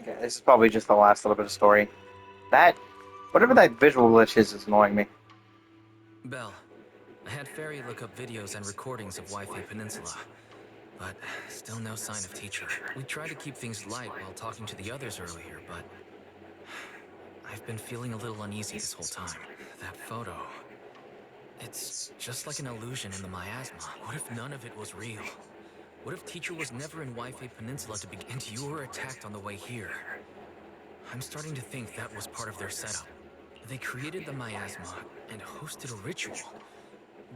Okay, this is probably just the last little bit of story. That, whatever that visual glitch is annoying me. Bell, I had Fairy look up videos and recordings of Wi-Fi Peninsula, but still no sign of Teacher. We tried to keep things light while talking to the others earlier, but I've been feeling a little uneasy this whole time. That photo, it's just like an illusion in the miasma. What if none of it was real? What if Teacher was never in Wi-Fi Peninsula to begin, and you were attacked on the way here? I'm starting to think that was part of their setup. They created the miasma and hosted a ritual.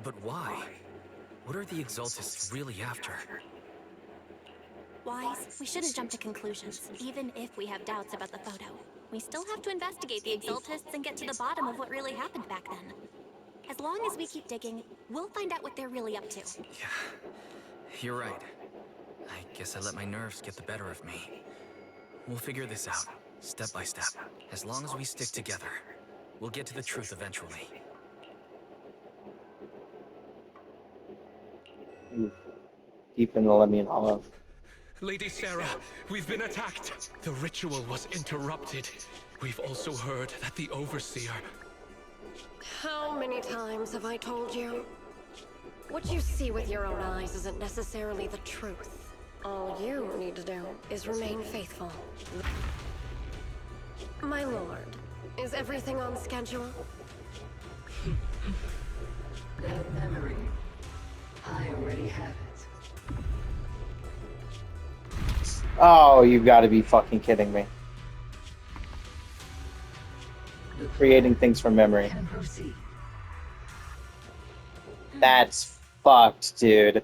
But why? What are the Exaltists really after? Wise, we shouldn't jump to conclusions, even if we have doubts about the photo. We still have to investigate the Exaltists and get to the bottom of what really happened back then. As long as we keep digging, we'll find out what they're really up to. Yeah, you're right. I guess I let my nerves get the better of me. We'll figure this out, step by step. As long as we stick together, we'll get to the truth eventually. Ooh, deep in the Lemian Hollow. Lady Sarah, we've been attacked. The ritual was interrupted. We've also heard that the Overseer... How many times have I told you? What you see with your own eyes isn't necessarily the truth. All you need to do is remain faithful. My lord, is everything on schedule? That memory, I already have it. Oh, you've got to be fucking kidding me. Creating things from memory. Can proceed. That's fucked, dude.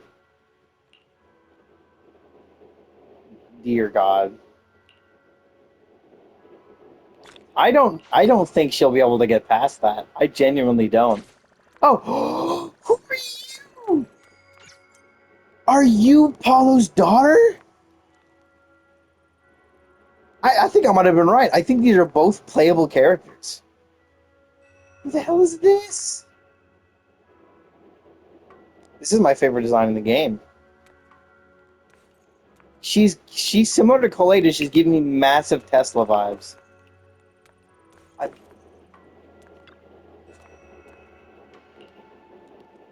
Dear God. I don't think she'll be able to get past that. I genuinely don't. Oh, who are you? Are you Paulo's daughter? I think I might have been right. I think these are both playable characters. Who the hell is this? This is my favorite design in the game. She's similar to Colada. She's giving me massive Tesla vibes. I,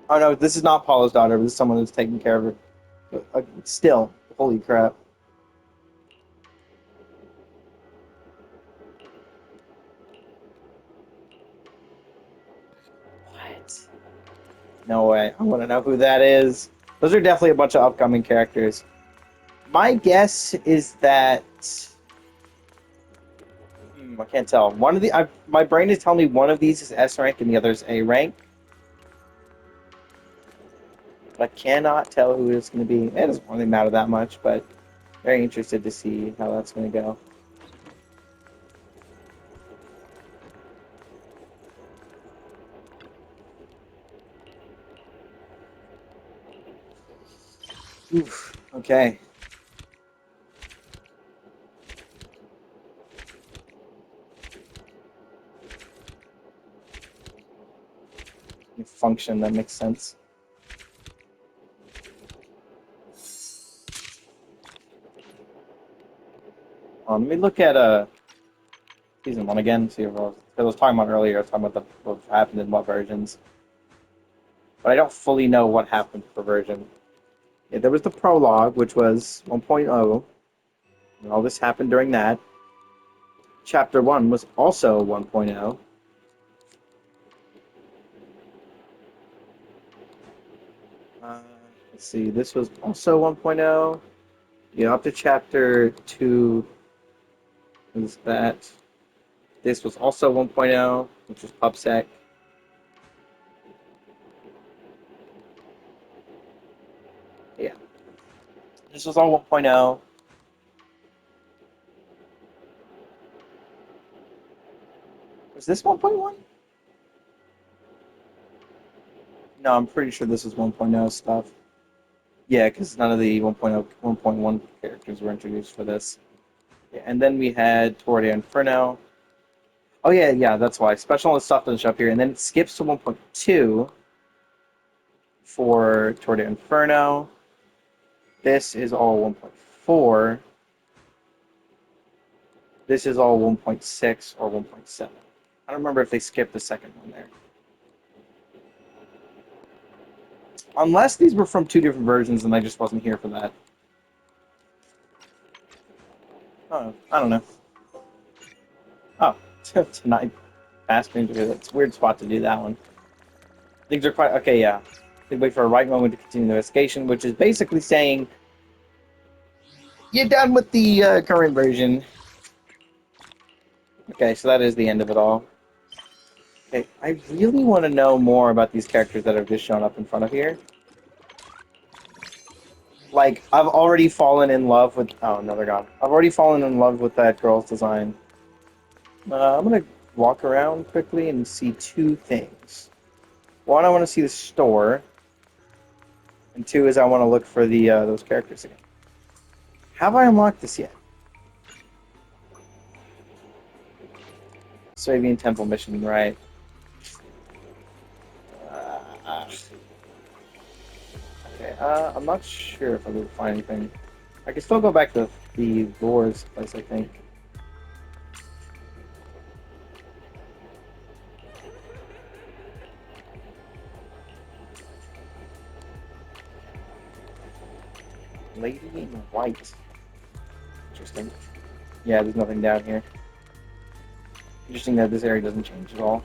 oh no, this is not Paula's daughter. This is someone who's taking care of her. Still, holy crap. What? No way. I want to know who that is. Those are definitely a bunch of upcoming characters. My guess is that I can't tell. One of the my brain is telling me one of these is S rank and the other is A rank. But I cannot tell who it's going to be. It doesn't really matter that much, but very interested to see how that's going to go. Oof. Okay. Function that makes sense. Let me look at season one again. See what I was talking about earlier. I was talking about what happened in what versions, but I don't fully know what happened per version. Yeah, there was the prologue, which was 1.0, and all this happened during that. Chapter 1 was also 1.0. Let's see, this was also 1.0. Yeah, up to chapter 2 is that. This was also 1.0, which was PubSec. Yeah. This was all 1.0. Was this 1.1? No, I'm pretty sure this is 1.0 stuff. Yeah, because none of the 1.0, 1.1 characters were introduced for this. Yeah, and then we had Tour de Inferno. Oh, yeah, that's why. Special stuff doesn't show up here. And then it skips to 1.2 for Tour de Inferno. This is all 1.4. this is all 1.6 or 1.7. I don't remember if they skipped the second one there. Unless these were from 2 different versions and I just wasn't here for that. Oh, I don't know. Oh, tonight. Fast into it. It's a weird spot to do that one. Things are quite... Okay, yeah. They wait for a right moment to continue the investigation, which is basically saying you're done with the current version. Okay, so that is the end of it all. Okay, I really want to know more about these characters that have just shown up in front of here. Like, I've already fallen in love with... Oh, no, they're gone. I've already fallen in love with that girl's design. I'm going to walk around quickly and see 2 things. One, I want to see the store. And 2 is I want to look for the those characters again. Have I unlocked this yet? Swabian Temple mission, right. Okay, I'm not sure if I will find anything. I can still go back to the Lord's place, I think. Lady in white. Interesting. Yeah, there's nothing down here. Interesting that this area doesn't change at all.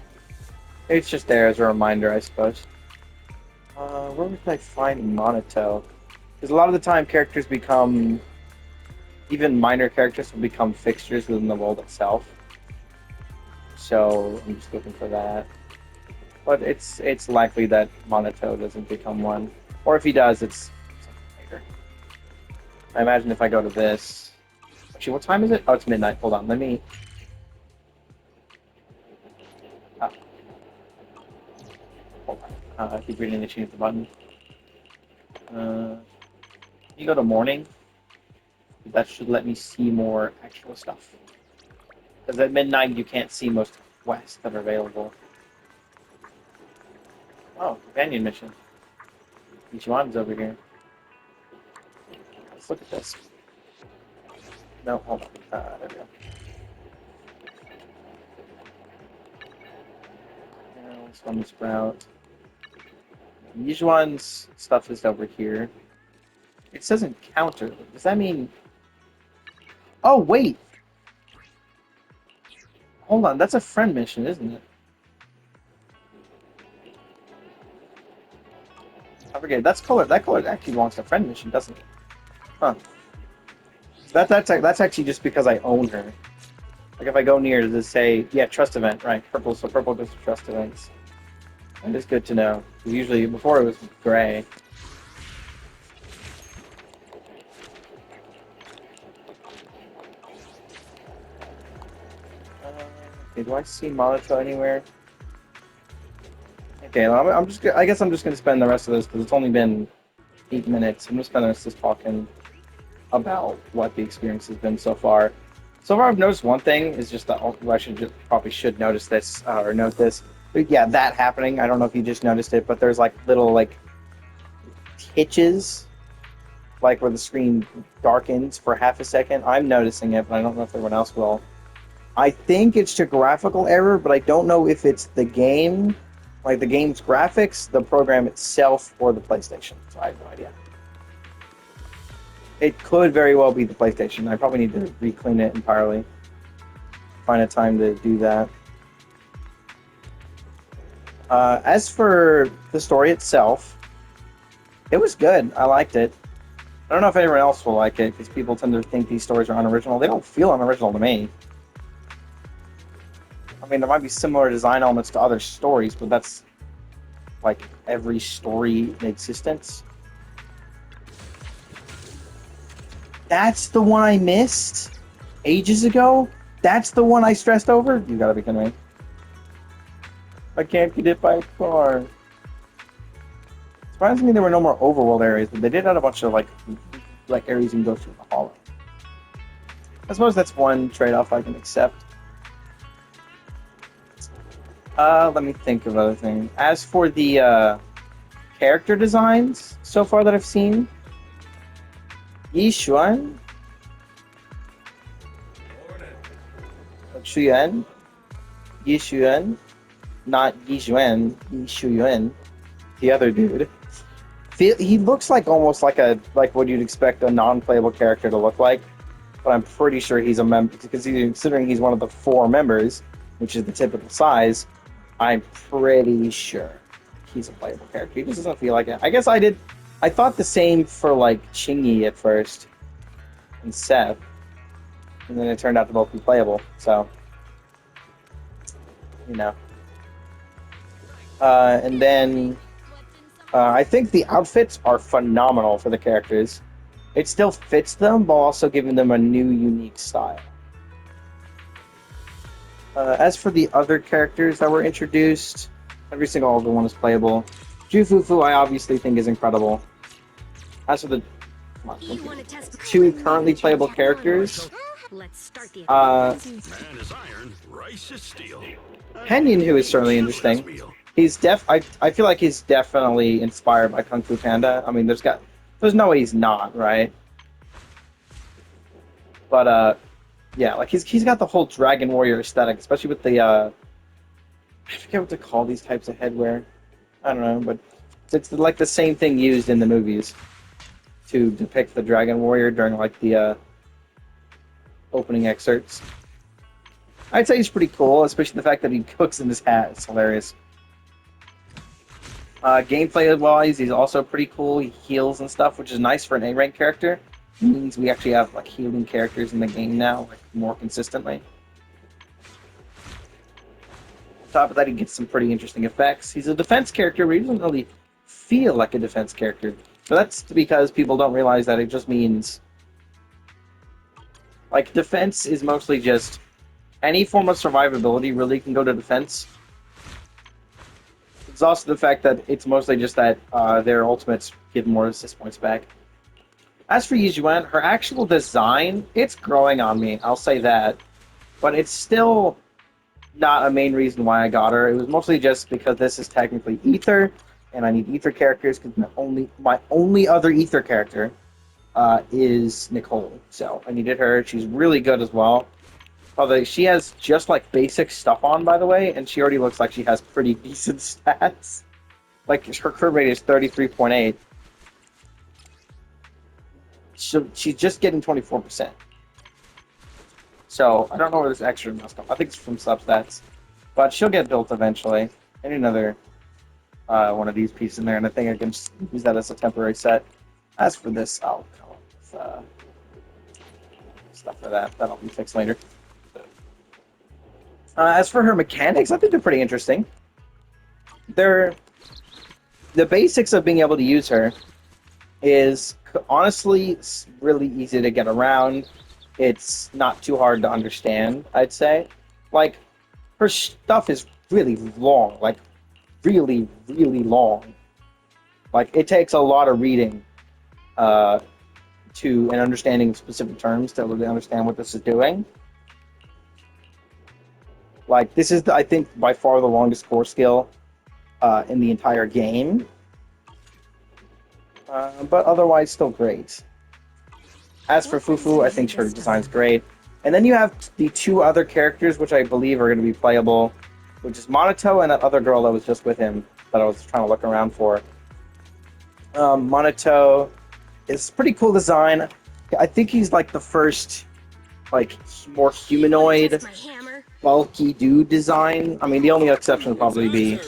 It's just there as a reminder, I suppose. Where would I find Monato? Because a lot of the time characters become... Even minor characters will become fixtures within the world itself. So, I'm just looking for that. But it's likely that Monato doesn't become one. Or if he does, it's something later. I imagine if I go to this... Actually, what time is it? Oh, it's midnight. Hold on, let me... Hold on. I keep reading the change the button. You go to morning. That should let me see more actual stuff. Because at midnight you can't see most quests that are available. Oh, companion mission. Ichimon's over here. Let's look at this. No, hold on. There we go. Swim Sprout. Yijuan's stuff is over here. It says encounter. Does that mean... Oh, wait! Hold on, that's a friend mission, isn't it? I forget, that color actually belongs to friend mission, doesn't it? Huh. That's actually just because I own her. Like if I go near, does it say, yeah, trust event, right? Purple, so purple goes to trust events. And it's good to know. Usually, before it was gray. Okay, do I see Monato anywhere? Okay, well, I guess I'm just gonna spend the rest of this because it's only been 8 minutes. I'm gonna spend the rest of this talking about what the experience has been so far. So far, I've noticed one thing is just that probably should notice this or note this. But yeah, that happening. I don't know if you just noticed it, but there's like little like hitches, like where the screen darkens for half a second. I'm noticing it, but I don't know if everyone else will. I think it's a graphical error, but I don't know if it's the game, like the game's graphics, the program itself, or the PlayStation. So I have no idea. It could very well be the PlayStation. I probably need to re-clean it entirely. Find a time to do that. As for the story itself, it was good. I liked it. I don't know if anyone else will like it, because people tend to think these stories are unoriginal. They don't feel unoriginal to me. I mean, there might be similar design elements to other stories, but that's like every story in existence. That's the one I missed ages ago? That's the one I stressed over? You gotta be kidding me. I can't get hit by a car. Surprised me there were no more overworld areas, but they did add a bunch of like areas you can go through the hollow. I suppose that's one trade-off I can accept. Let me think of other things. As for the character designs so far that I've seen, Yi Xuan. Shuyuan, Yi Shuyuan, not Yi Xuan, Yi Shuyuan, the other dude. He looks like almost like what you'd expect a non-playable character to look like, but I'm pretty sure he's a member because considering he's one of the 4 members, which is the typical size. I'm pretty sure he's a playable character. He just doesn't feel like it. I guess I thought the same for like Chingy at first and Seth, and then it turned out to both be playable. So, you know. And then I think the outfits are phenomenal for the characters. It still fits them, while also giving them a new, unique style. As for the other characters that were introduced, every single other one is playable. Jufufu, I obviously think is incredible. As for the 2 currently playable characters, Henyon, who is certainly interesting. I feel like he's definitely inspired by Kung Fu Panda. I mean, there's no way he's not, right? But yeah, like he's got the whole Dragon Warrior aesthetic, especially with the I forget what to call these types of headwear. I don't know, but it's like the same thing used in the movies to depict the Dragon Warrior during like the opening excerpts. I'd say he's pretty cool, especially the fact that he cooks in his hat. It's hilarious. Gameplay-wise, he's also pretty cool. He heals and stuff, which is nice for an A-rank character. It means we actually have like healing characters in the game now, like more consistently. On top of that, he gets some pretty interesting effects. He's a defense character, but he doesn't really feel like a defense character. But that's because people don't realize that it just means like defense is mostly just any form of survivability really can go to defense. It's also the fact that it's mostly just that their ultimates give more assist points back. As for Yizhuan, her actual design, it's growing on me, I'll say that. But it's still not a main reason why I got her. It was mostly just because this is technically Ether, and I need Ether characters because my only other Ether character is Nicole. So I needed her. She's really good as well. Although she has just like basic stuff on, by the way, and she already looks like she has pretty decent stats. Like her crit rate is 33.8. So she's just getting 24%. So I don't know where this extra must come. I think it's from substats, but she'll get built eventually. I need another one of these pieces in there, and I think I can just use that as a temporary set. As for this, I'll come up with stuff for that. That'll be fixed later. As for her mechanics, I think they're pretty interesting. The basics of being able to use her is honestly really easy to get around. It's not too hard to understand, I'd say. Like, her stuff is really long, like really, really long. Like, it takes a lot of reading and understanding specific terms to really understand what this is doing. Like, this is, I think, by far the longest core skill in the entire game. But otherwise, still great. As for Fufu, I think her design's great. And then you have the 2 other characters, which I believe are going to be playable, which is Monato and that other girl that was just with him that I was trying to look around for. Monato is pretty cool design. I think he's like the first, like, more humanoid, bulky dude design. I mean, the only exception would probably be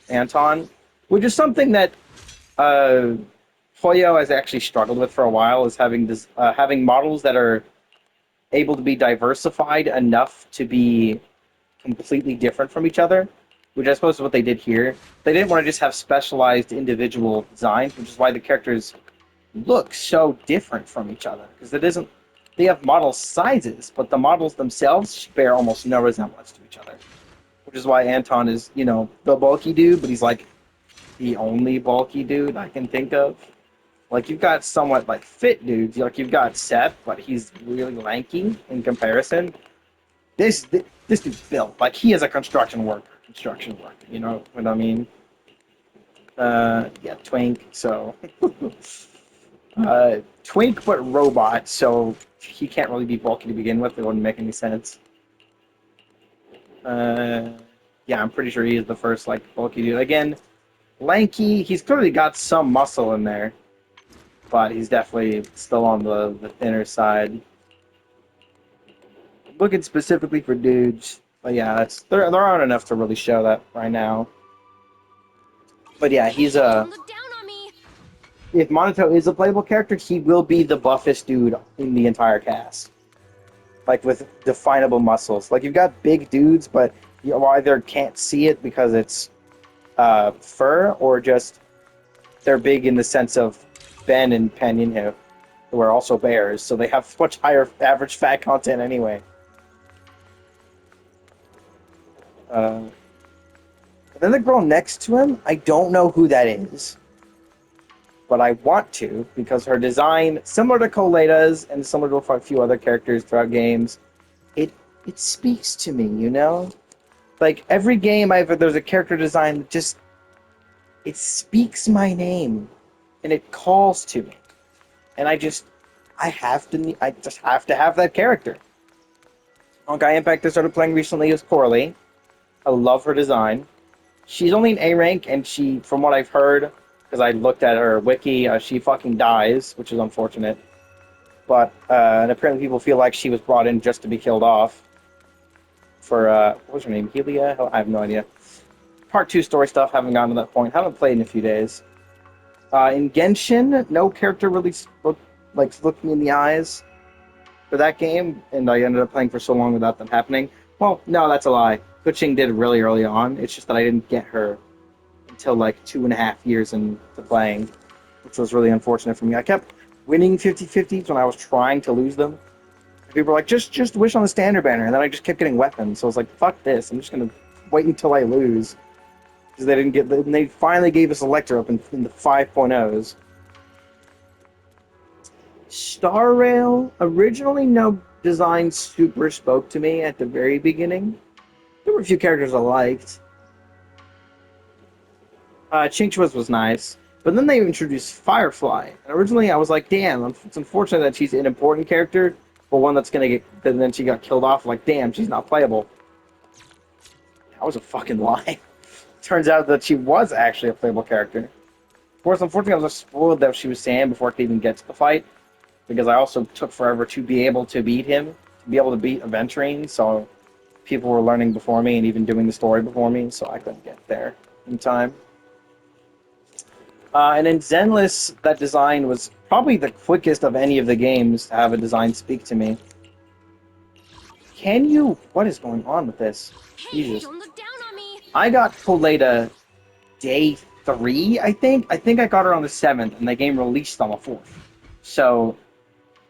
Anton, which is something that Hoyo has actually struggled with for a while, is having models that are able to be diversified enough to be completely different from each other, which I suppose is what they did here. They didn't want to just have specialized individual designs, which is why the characters look so different from each other, because it isn't. They have model sizes, but the models themselves bear almost no resemblance to each other. Which is why Anton is, you know, the bulky dude, but he's like the only bulky dude I can think of. Like, you've got somewhat like fit dudes. Like, you've got Seth, but he's really lanky in comparison. This dude's built like he is a construction worker. You know what I mean? Yeah, Twink. So Twink, but robot. So he can't really be bulky to begin with. It wouldn't make any sense. Yeah, I'm pretty sure he is the first like bulky dude. Again, lanky. He's clearly got some muscle in there, but he's definitely still on the thinner side. Looking specifically for dudes, but yeah, there aren't enough to really show that right now. But yeah, he's a. Don't look down on me. If Monato is a playable character, he will be the buffest dude in the entire cast. Like with definable muscles. Like you've got big dudes, but you either can't see it because it's fur, or just they're big in the sense of Ben and Pan who are also bears, so they have much higher average fat content anyway. And then the girl next to him, I don't know who that is. But I want to, because her design, similar to Coletta's and similar to a few other characters throughout games, it speaks to me, you know? Like, every game there's a character design that just, it speaks my name, and it calls to me. And I just have to have that character. On Gaia Impact I started playing recently is Coralie. I love her design. She's only an A rank, and she, from what I've heard, because I looked at her wiki, she fucking dies, which is unfortunate. But, and apparently people feel like she was brought in just to be killed off. For, what was her name? Helia? I have no idea. Part 2 story stuff, haven't gotten to that point. Haven't played in a few days. In Genshin, no character really looked me in the eyes for that game, and I ended up playing for so long without that happening. Well, no, that's a lie. Kuching did really early on. It's just that I didn't get her until like 2.5 years into playing, which was really unfortunate for me. I kept winning 50-50s when I was trying to lose them. People were like, just wish on the standard banner, and then I just kept getting weapons. So I was like, fuck this, I'm just gonna wait until I lose. Because they didn't get, they finally gave us Electro up in the 5.0s. Star Rail, originally no design super spoke to me at the very beginning. There were a few characters I liked. Chinchwas was nice. But then they introduced Firefly. And originally I was like, damn, it's unfortunate that she's an important character, but one that's gonna get, and then she got killed off, like, damn, she's not playable. That was a fucking lie. Turns out that she was actually a playable character. Of course, unfortunately, I was spoiled that she was Sam before I could even get to the fight, because I also took forever to be able to beat him, to be able to beat Aventurine, so people were learning before me and even doing the story before me, so I couldn't get there in time. And in Zenless, that design was probably the quickest of any of the games to have a design speak to me. Can you... What is going on with this? Hey, Jesus. don't look down on me. I got Coletta day 3, I think. I think I got her on the 7th, and the game released on the 4th. So,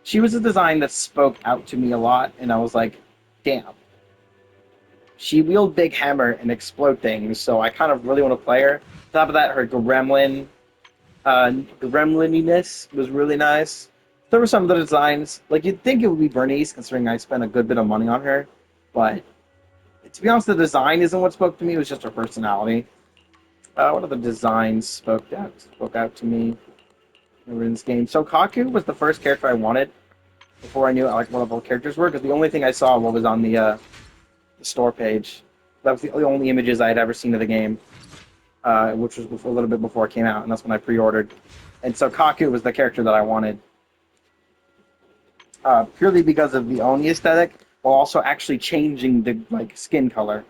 she was a design that spoke out to me a lot, and I was like, damn. She wield big hammer and explode things, so I kind of really want to play her. On top of that, her gremlininess was really nice. There were some of the designs, like you'd think it would be Bernice, considering I spent a good bit of money on her, but to be honest, the design isn't what spoke to me, it was just her personality. What other designs spoke out to me in this game? So Kaku was the first character I wanted before I knew like what all the characters were, because the only thing I saw was on the store page. That was the only images I had ever seen of the game, which was a little bit before it came out, and that's when I pre-ordered. And so Kaku was the character that I wanted. Purely because of the Oni aesthetic, while also actually changing the skin color,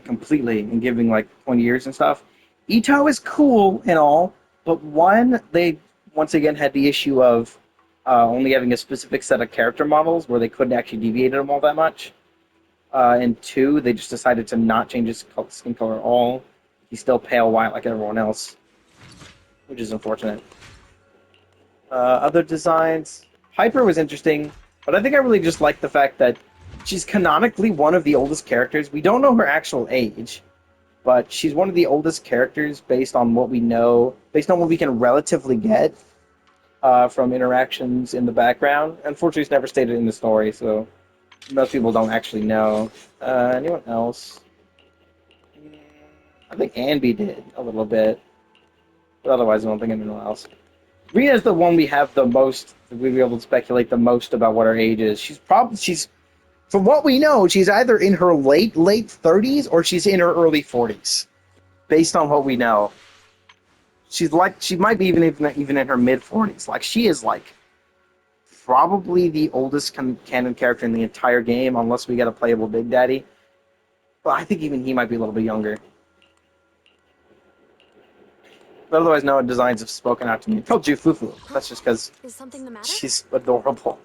completely, and giving pointy ears and stuff. Ito is cool and all, but one, they once again had the issue of only having a specific set of character models where they couldn't actually deviate them all that much. And two, they just decided to not change his skin color at all. He's still pale white like everyone else, which is unfortunate. Other designs, Hyper was interesting, but I think I really just like the fact that she's canonically one of the oldest characters. We don't know her actual age, but she's one of the oldest characters based on what we know, based on what we can relatively get from interactions in the background. Unfortunately, it's never stated in the story, so most people don't actually know. Anyone else? I think Anby did a little bit, but otherwise I don't think anyone else. Rita's the one we have the most. We'd be able to speculate the most about what her age is. She's from what we know, she's either in her late 30s or she's in her early 40s, based on what we know. She might be even in her mid 40s. Like she is like probably the oldest canon character in the entire game, unless we get a playable Big Daddy. But I think even he might be a little bit younger. But otherwise, no designs have spoken out to me. I told you Fufu. That's just because Is something the matter? she's adorable.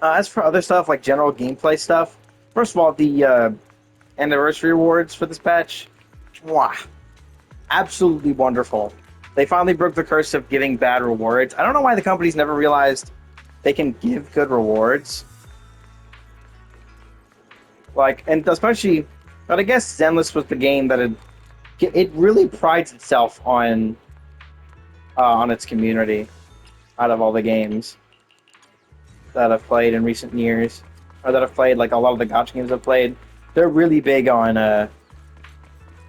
As for other stuff, like general gameplay stuff, first of all, the anniversary rewards for this patch, wow, absolutely wonderful. They finally broke the curse of giving bad rewards. I don't know why the company's never realized they can give good rewards. Like, and especially, but I guess Zenless was the game that it really prides itself on its community out of all the games that I've played in recent years, or that I've played, like a lot of the gacha games I've played. They're really big on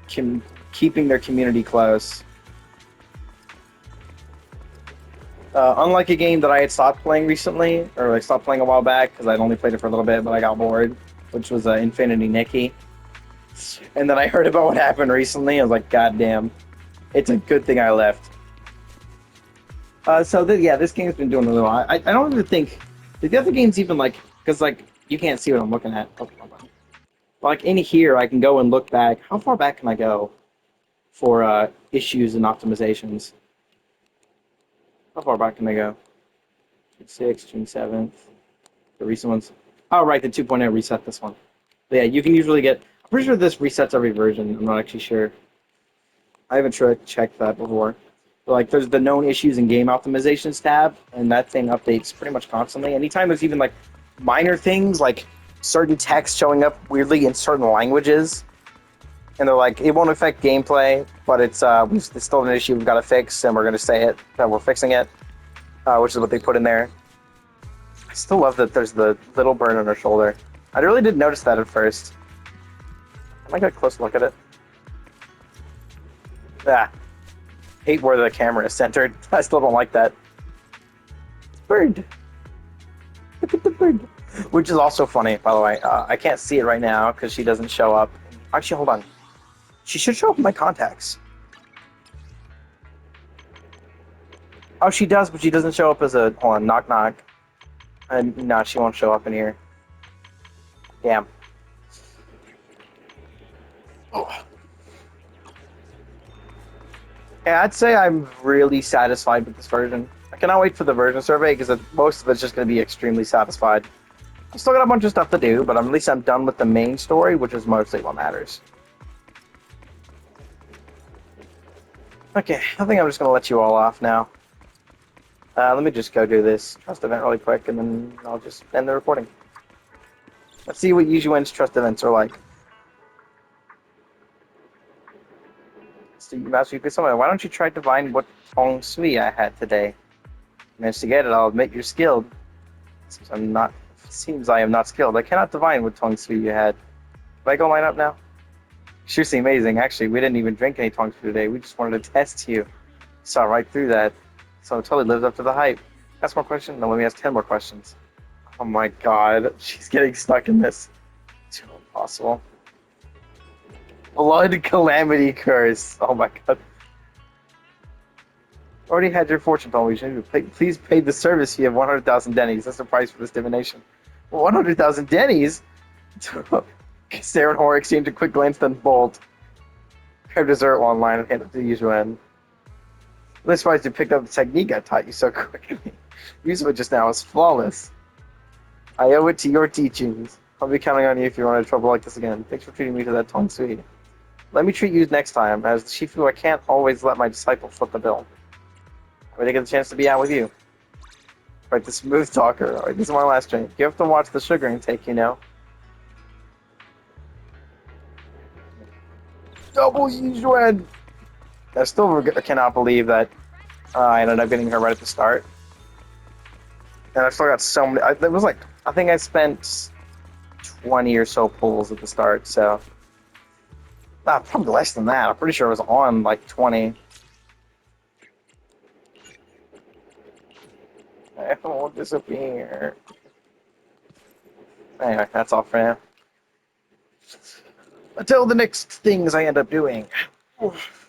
keeping their community close. Unlike a game that I had stopped playing recently, or I stopped playing a while back because I'd only played it for a little bit, but I got bored, which was Infinity Nikki. And then I heard about what happened recently. I was like, God damn, it's a good thing I left. This game's been doing a little. I don't even think the other games even like, because like you can't see what I'm looking at. Oh, but like in here, I can go and look back. How far back can I go for issues and optimizations? How far back can I go? June 6th, June 7th. The recent ones. Oh, right, the 2.0 reset this one. But yeah, you can usually get. I'm pretty sure this resets every version. I'm not actually sure. I haven't checked that before. But like, there's the known issues and game optimizations tab, and that thing updates pretty much constantly. Anytime there's even like minor things, like certain text showing up weirdly in certain languages, and they're like, it won't affect gameplay, but it's still an issue we've got to fix, and we're going to say it that we're fixing it, which is what they put in there. I still love that there's the little burn on her shoulder. I really didn't notice that at first. I might get a close look at it. Hate where the camera is centered. I still don't like that. Bird. Look at the bird. Which is also funny, by the way. I can't see it right now because she doesn't show up. Actually, hold on. She should show up in my contacts. Oh, she does, but she doesn't show up as a... Hold on, knock knock. And no, she won't show up in here. Damn. Oh. Yeah, I'd say I'm really satisfied with this version. I cannot wait for the version survey because most of it's just going to be extremely satisfied. I still got a bunch of stuff to do, but at least I'm done with the main story, which is mostly what matters. Okay, I think I'm just going to let you all off now. Let me just go do this trust event really quick, and then I'll just end the recording. Let's see what Yujuen's trust events are like. Why don't you try to find what Tong Sui I had today? Managed to get it, I'll admit you're skilled. Seems I am not skilled. I cannot divine what Tong Sui you had. Can I go line up now? Seriously amazing. Actually, we didn't even drink any Tong Sui today. We just wanted to test you. Saw right through that. So it totally lives up to the hype. Ask more questions? No, let me ask 10 more questions. Oh my god. She's getting stuck in this. It's impossible. Blood Calamity Curse. Oh my god. Already had your fortune told me. Please pay the service fee of 100,000 dennies. That's the price for this divination. 100,000 dennies? Sarah and Horror exchanged a quick glance, then bolt. Grab dessert online and hand it to Yuzuen. I'm surprised you picked up the technique I taught you so quickly. Use of it just now is flawless. I owe it to your teachings. I'll be counting on you if you run into trouble like this again. Thanks for treating me to that Tong Sui. Let me treat you next time. As the Shifu, I can't always let my disciple foot the bill. I'm gonna get the chance to be out with you. Alright, the smooth talker. Alright, this is my last drink. You have to watch the sugar intake, you know. Double Yuzhuan! I still cannot believe that I ended up getting her right at the start. And I still got so many. It was like, I think I spent 20 or so pulls at the start, so. Probably less than that. I'm pretty sure it was on like 20. I won't disappear. Anyway, that's all for now. Until the next things I end up doing. Oof.